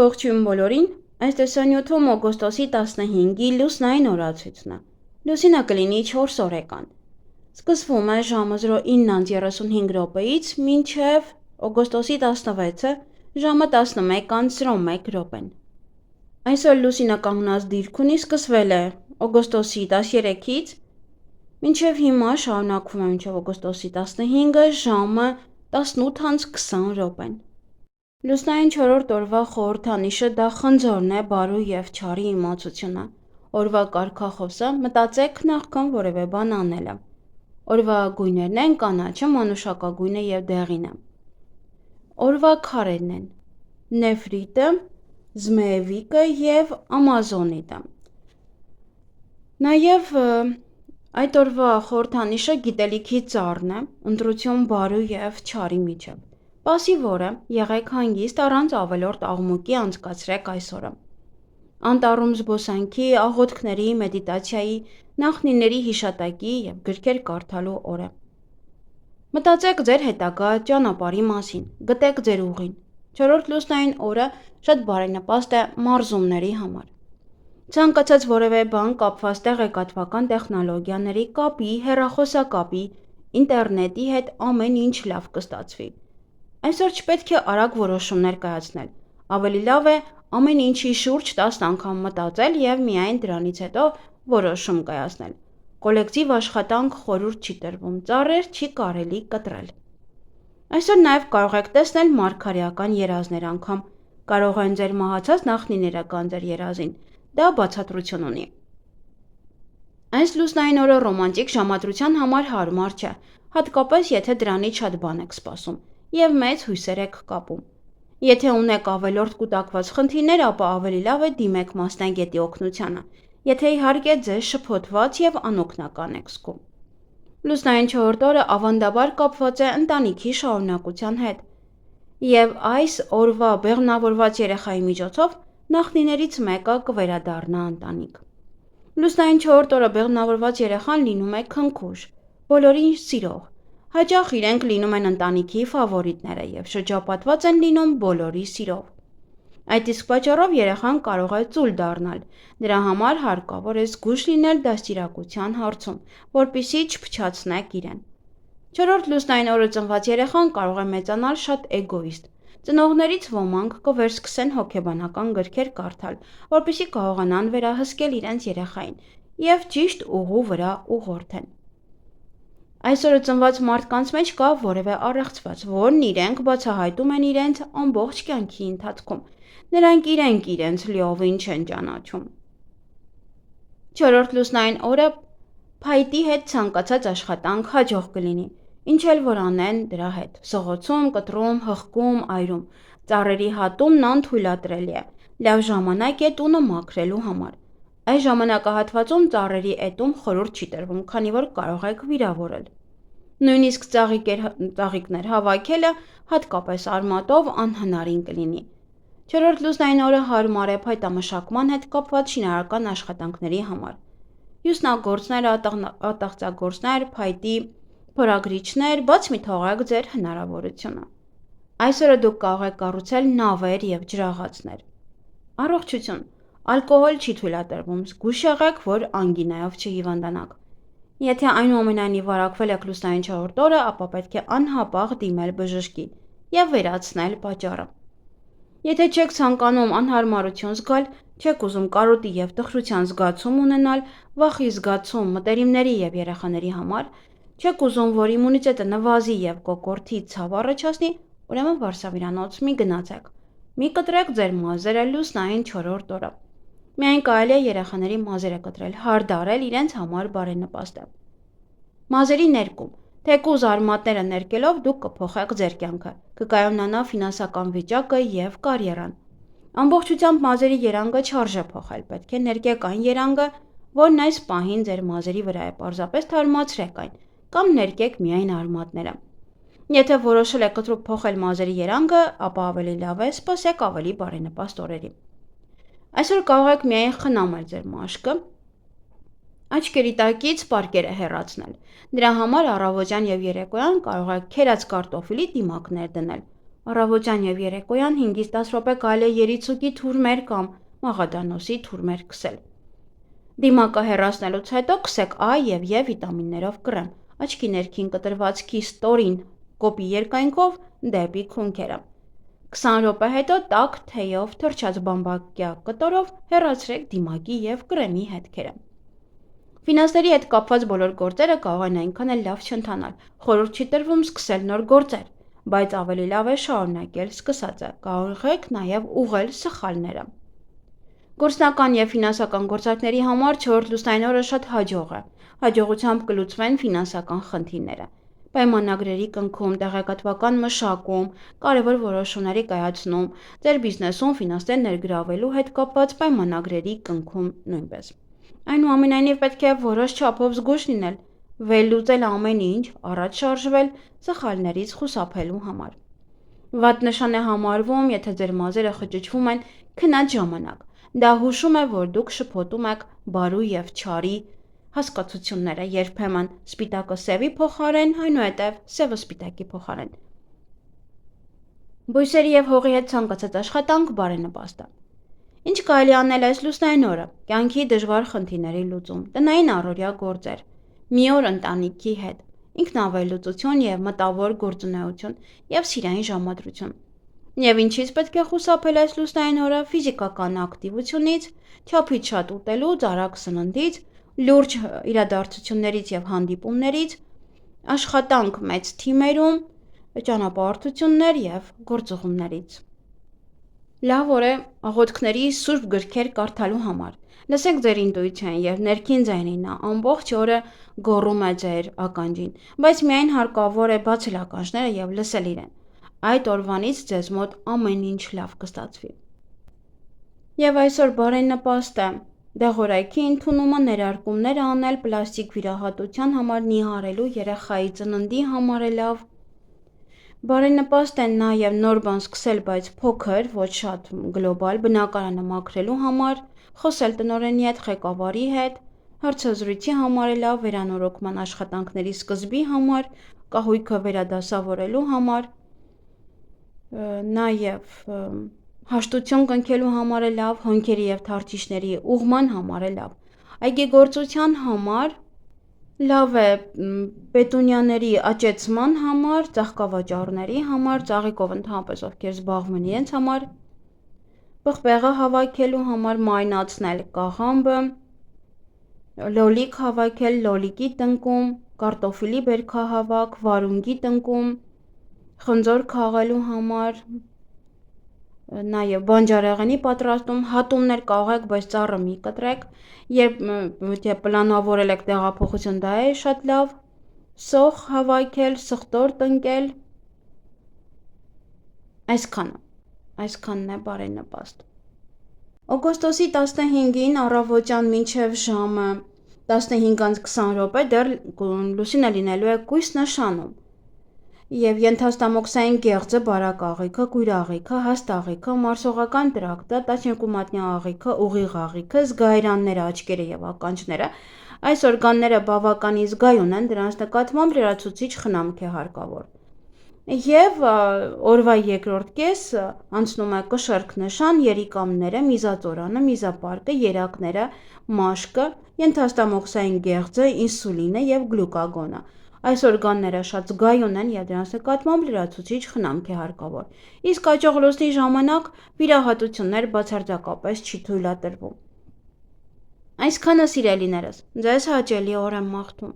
Ողջույն բոլորին, այս տեսանյութում օգոստոսի 15-ի լուսնային օրացույցն է։ Լուսինը կլինի 4 օրեկան։ Սկսվում է ժամը 09:35-ից մինչև օգոստոսի 16-ը ժամը 11:01 րոպեն։ Այսօր լուսինը կանգնած դիրք ունի, սկսվել է օգոստոսի 13-ից, մինչև հիմա շարունակվում է մինչև օգոստոսի 15-ը ժամը 18:20 րոպեն։ Լուսնային 4-րդ օրվա խորհրդանիշը դա խնձորն է, բարու և չարի իմացությունը։ Օրվա կարգախոսը մտածեք նախքան որևէ բան անելը։ Օրվա գույներն են կանաչը, մանուշակագույնը և դեղինը։ Օրվա քարերն են նեֆրիտը, զմեևիկը և ամազոնիտը։ Նաև այդ օրվա խորհրդանիշը գիտելիքի ծառն է, ընտրություն բարու և չարի միջև։ Պասիվ օրը, եղեք հանգիստ, առանց ավելորդ աղմուկի անցկացրեք այս օրը։ Անտառում զբոսանքի, աղոթքների, մեդիտացիայի, նախնիների հիշատակի և գրքեր կարդալու օր է։ Մտածեք ձեր հետագա ճանապարհի մասին, գտեք ձեր ուղին։ 4-րդ լուսնային օրը շատ բարենպաստ է մարզումների համար։ Ցանկացած որևէ բան կապված տեղեկատվական տեխնոլոգիաների, կապի, հեռախոսակապի, ինտերնետի հետ ամեն ինչ լավ կստացվի։ Այսօր չպետք է արագ որոշումներ կայացնել։ Ավելի լավ է ամեն ինչի շուրջ 10 անգամ մտածել և միայն դրանից հետո որոշում կայացնել։ Կոլեկտիվ աշխատանք խորհուրդ չի տրվում, ծառեր չի կարելի կտրել։ Այսօր նաև կարող եք տեսնել մարգարեական երազներ անգամ։ Կարող են ձեր մահացած նախնիները կան ձեր երազին։ Դա բացատրություն ունի։ Այս լուսնային օրը ռոմանտիկ ժամադրության համար հարմար չէ, հատկապես եթե դրանից շատ բան եք սպասում և մեծ հույսեր եք կապում։ Եթե ունեք ավելորդ կուտակված խնդիրներ, ապա ավելի լավ է դիմեք մասնագետի օգնությանը, եթե իհարկե ձեզ շփոթված և անօգնական եք զգում։ Լուսնային 4-րդ օրը ավանդաբար կապված է ընտանիքի շարունակության հետ, և այս օրվա բեղմնավորված երեխայի միջոցով նախնիներից մեկը կվերադառնա ընտանիք։ Լուսնային 4-րդ օրը բեղմնավորված երեխան լինում է քնքուշ, բոլորին սիրող, հաճախ իրենք լինում են ընտանիքի ֆավորիտները և շրջապատված են լինում բոլորի սիրով։ Այդ իսկ պատճառով երեխան կարող է ծուլ դառնալ, դրա համար հարկավոր է զգույշ լինել դաստիարակության հարցում, որպեսզի չփչացնեք իրեն։ 4-րդ լուսնային օրը ծնված երեխան կարող է մեծանալ շատ էգոիստ։ Ծնողներից ոմանք կվերսկսեն հոգեբանական գրքեր կարդալ, որպեսզի կարողանան վերահսկել իրենց երեխային և ճիշտ ուղու վրա ուղղորդեն։ Այսօրը ծնված մարդկանց մեջ կա որևէ առեղծված, որն իրենք բացահայտում են իրենց ամբողջ կյանքի ընթացքում։ Նրանք իրենք իրենց լիովին չեն ճանաչում։ 4-րդ լուսնային օրը փայտի հետ ցանկացած աշխատանք հաջող կլինի, ինչ էլ որ անեն դրա հետ՝ սղոցում, կտրում, հղկում, այրում, ծառերի հատումն անթույլատրելի է, լավ ժամանակ է տունը մաքրելու համար։ Այս ժամանակահատվածում ծառերի էտում խորհուրդ չի տրվում, քանի որ կարող եք վիրավորել։ Նույնիսկ ծաղիկներ հավաքելը, հատկապես արմատով, անհնարին կլինի։ 4-րդ լուսնային օրը հարմար է փայտամշակման հետ կապված շինարարական աշխատանքների համար։ Հյուսնագործներ, ատաղձագործներ, փայտի փորագրիչներ, բաց մի թողեք ձեր հնարավորությունը։ Այսօրը դուք կարող եք կառուցել նավեր և ջրաղացներ։ Առողջություն։ Ալկոհոլ չի թույլատրվում, զգույշ եղեք, որ անգինայով չհիվանդանաք։ Եթե այնուամենայնիվ վարակվել եք լուսնային 4-րդ օրը, ապա պետք է անհապաղ դիմել բժշկի և վերացնել պատճառը։ Եթե չեք ցանկանում անհարմարություն զգալ, չեք ուզում կարոտի և տխրության զգացում ունենալ, վախի զգացում մտերիմների և երեխաների համար, չեք ուզում, որ իմունիտետը նվազի և կոկորդի ցավ առաջացնի, ուրեմն վարսավիրանոց մի գնացեք։ Մի կտրեք ձեր մազերը լուսնային 4-րդ օրը։ Միայն կարելի է երեխաների մազերը կտրել, հարդարել իրենց համար բարենպաստ է։ Մազերի ներկում։ Թեկուզ արմատները ներկելով դուք կփոխեք ձեր կյանքը, կկայունանա ֆինանսական վիճակը և կարիերան։ Ամբողջությամբ մազերի երանգը չարժե փոխել, պետք է ներկեք այն երանգը, որն այս պահին ձեր մազերի վրա է, պարզապես թարմացրեք այն, կամ ներկեք միայն արմատները։ Եթե որոշել եք կտրուկ փոխել մազերի երանգը, ապա ավելի լավ է սպասեք ավելի բարենպաստ օրերի։ Այսօր կարող եք միայն խնամել ձեր մաշկը, աչքերի տակից պարկերը հեռացնել։ Դրա համար առավոտյան և երեկոյան կարող եք քերած կարտոֆիլի դիմակներ դնել։ Առավոտյան եւ երեկոյան 5-ից 10 րոպե կարելի է երիցուկի թուրմեր կամ մաղադանոսի թուրմեր քսել։ Դիմակը հեռացնելուց հետո քսեք A եւ E վիտամիններով կրեմ, աչքի ներքին կտրվածքի ստորին կոպի երկայնքով դեպի քունքերը։ 20 րոպե հետո տաք թեյով թրջած բամբակյա կտորով հեռացրեք դիմակի եւ կրեմի հետքերը։ Ֆինանսների հետ կապված բոլոր գործերը կարող են այնքան էլ լավ չընթանալ, խորհուրդ չի տրվում սկսել նոր գործեր, բայց ավելի լավ է շարունակել սկսածը, կարող եք նաև ուղղել սխալները։ Գործնական եւ ֆինանսական գործարքների համար 4 լուսնային օրը շատ հաջող է։ Հաջողությամբ կլուծվեն ֆինանսական խնդիրները։ Պայմանագրերի կնքում, տեղեկատվական մշակում, կարևոր որոշումների կայացնում, ձեր բիզնեսում ֆինանսներ ներգրավելու հետ կապված պայմանագրերի կնքում նույնպես։ Այնուամենայնիվ պետք է որոշ չափով զգույշ լինել, վերլուծել ամեն ինչ, առաջ շարժվել սխալներից խուսափելու համար։ Վատ նշան է համարվում, եթե ձեր մազերը խճճվում են քնած ժամանակ։ Դա հուշում է, որ դուք շփոթում եք բարու եւ չարի հասկացությունները, երբեմն սպիտակը սևի փոխարեն, այնուհետև սևը սպիտակի փոխարեն։ Բույսերի եւ հողի հետ ցանկացած աշխատանք բարենպաստ է։ Ինչ կարելի անել այս լուսնային օրը։ Կյանքի դժվար խնդիրների լուծում, տնային առօրյա գործեր, մի օր ընտանիքի հետ, ինքնավերլուծություն եւ մտավոր գործունեություն եւ սիրային ժամադրություն։ Եվ ինչից պետք է խուսափել այս լուսնային օրը՝ ֆիզիկական ակտիվությունից, չափից շատ ուտելուց, արագ սննդից, լուրջ իրադարձություններից եւ հանդիպումներից, աշխատանք մեծ թիմերում, ճանապարհորդություններ եւ գործուղումներից։ Լավ օր է աղոթքների սուրբ գրքեր կարդալու համար։ Լսեք ձեր ինտուիցիան եւ ներքին ձայնին, նա ամբողջ օրը գոռում է ձեր ականջին, բայց միայն հարկավոր է բացել ականջները եւ լսել իրեն։ Այդ օրվանից ձեզ մոտ ամեն ինչ լավ կստացվի։ Եվ այսօր բարենպաստ է դեղորայքի ընդունումը, ներարկումներ անել, պլաստիկ վիրահատության համար նիհարելու, երեխայի ծննդի համար է լավ։ Բարենպաստ է նաև նոր բան սկսել, բայց փոքր, ոչ շատ գլոբալ բնակարանը մաքրելու համար, խոսել տնօրենի հետ, ղեկավարի հետ, հարցազրույցի համար է լավ, վերանորոգման աշխատանքների սկզբի համար, կահույքը վերադասավորելու համար, նաև հաշտություն կնքելու համար է լավ, հոնքերի եւ թարթիշների ուղղման համար է լավ, այգեգործության համար լավ է պետունյաների աճեցման համար, ծաղկավաճառների համար, ծաղիկով ընդհանրապես ովքեր զբաղվում են իրենց համար, պղպեղը հավաքելու համար, մայնացնել կաղամբը, լոլիկ հավաքել լոլիկի տնկում, կարտոֆիլի բերքահավաք, վարունգի տնկում, խնձոր քաղելու համար, նաև բանջարեղենի պատրաստում, հատումներ կարող եք, բայց ծառը մի կտրեք, երբ պլանավորել եք տեղափոխություն, դա է շատ լավ, սոխ հավաքել, սխտոր տնկել, այսքանն է բարենպաստ։ Օգոստոսի 15-ին առավոտյան մինչև ժամը 15:20 դեռ լուսինը լինելու է կույս նշանում եւ ենթաստամոքսային գեղձը, բարակ աղիքը, կույր աղիքը, հաստ աղիքը, մարսողական տրակտը, 12 մատնյա աղիքը, ուղիղ աղիքը, զգայարանները, աչքերը եւ ականջները այս օրգանները բավականին զգայուն են, դրանց նկատմամբ լրացուցիչ խնամք է հարկավոր։ Եվ օրվա երկրորդ կեսը անցնում է կշռք նշան, երիկամները, միզածորանը, միզապարկը, երակները, մաշկը, ենթաստամոքսային գեղձը, ինսուլինը եւ գլուկագոնը։ Այս օրգանները շատ զգայուն են եւ դրանց նկատմամբ լրացուցիչ խնամք է հարկավոր։ Իսկ աճող լուսնի ժամանակ վիրահատություններ բացարձակապես չի թույլատրվում։ Այսքանը սիրելիներս, ձեզ հաճելի օր եմ մաղթում։